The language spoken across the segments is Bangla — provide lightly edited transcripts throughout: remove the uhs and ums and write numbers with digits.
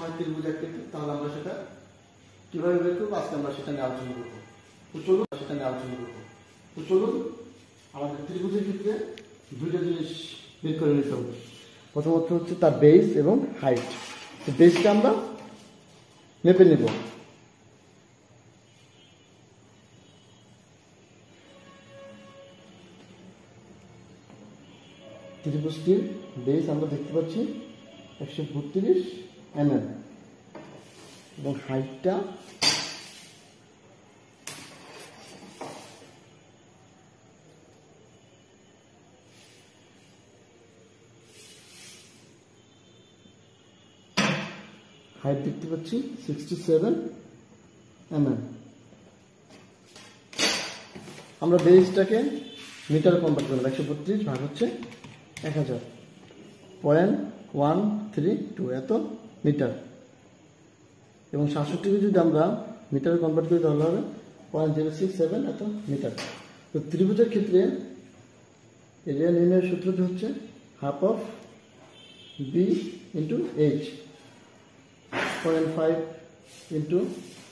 হয় ত্রিভুজ আকৃতি, তাহলে আমরা সেটা কিভাবে বের করবো আজকে আমরা সেটা নিয়ে আলোচনা করবো। তো চলুন আমাদের ত্রিভুজের ক্ষেত্রে দুইটা জিনিস বের করে নিতে হবে। প্রথমত হচ্ছে তার বেস এবং হাইট। তো বেসটা আমরা মেপে নেব। ত্রিভুজটির বেস আমরা দেখতে পাচ্ছি 132 mm এবং হাইটটা দেখতে পাচ্ছি 67 mm। আমরা বেসটাকে মিটারে কনভার্ট করব। 132 ভাগ হচ্ছে 1000, 0.132 এত মিটার, এবং 67কে যদি আমরা মিটারে কনভার্ট করি তাহলে হবে 0.067 এত মিটার। তো ত্রিভুজের ক্ষেত্রে এরিয়া নির্ণয়ের সূত্রটি হচ্ছে half of B into H. 0.5 into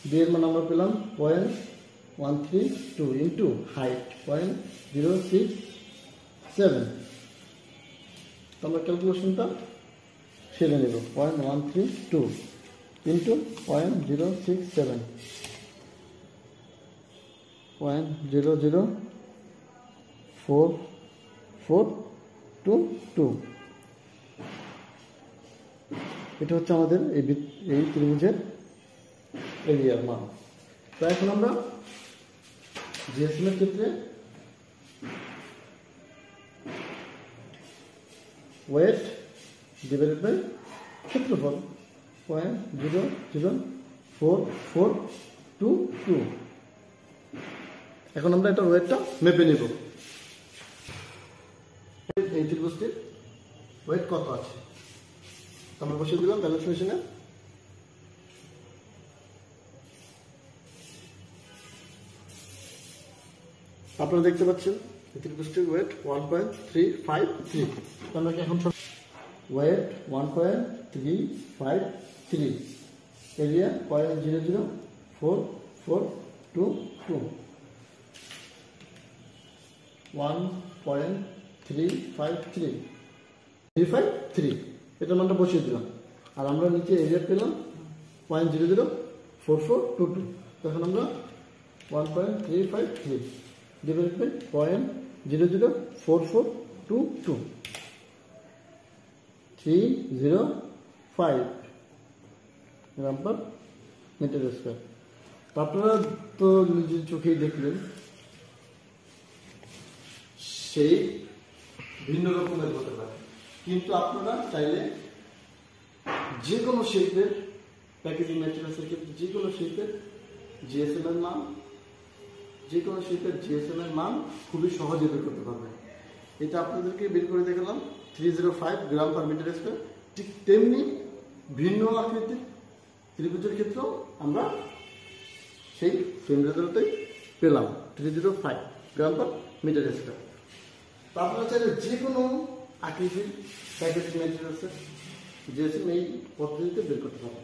B এর মান আমরা পেলাম 0.132 ইন্টু হাইট 0.067। আমরা ক্যালকুলেশনটা সেরে নেব। 0.132 ইন্টু 0.067, 0.00442। এটা হচ্ছে আমাদের এই ত্রিভুজের এরিয়ার মান। তো এখন আমরা জিএসএম এর ক্ষেত্রে ওয়েট ডিভাইডেড বাই ক্ষেত্রফল 0.00442। এখন আমরা এটা ওয়েটটা মেপে নেব। এই ত্রিভুজটির ওয়েট কত আছে আমরা বসিয়ে দিলাম ব্যালেন্স মেশিনে। আপনারা দেখতে পাচ্ছেন ত্রিভুজটির ওয়েট 1.353। আমরা কি এখন ওয়েট 1.353, এরিয়া 0.00442, 1.353 এটা মানটা বসিয়ে দিলাম। আর আমরা নিচে এরিয়া পেলাম 0.00442। তখন আমরা 1.353 divide by 0.04422, 305 gram per meter square. আপনারা তো নিজের চোখেই দেখলেন সেই ভিন্ন রকমের হতে পারে, কিন্তু আপনারা চাইলে যে কোনো শেপের প্যাকেজিং ম্যাটেরিয়ালসের ক্ষেত্রে যে কোনো শেপের জিএসএম এর মান খুবই সহজে বের করতে পারবেন। এটা আপনাদেরকে বের করে দেখালাম 305 গ্রাম পার মিটার স্কোয়ার। ঠিক তেমনি ভিন্ন আকৃতির ত্রিভুজের ক্ষেত্রেও আমরা সেই সেম রেজাল্টটাই পেলাম 305 গ্রাম পার মিটার স্কোয়ার। তো আপনারা চাইলে যে কোনো আকৃতির প্যাকেজিং ম্যাটেরিয়ালসের জিএসএম এই পদ্ধতিতে বের করতে পারেন।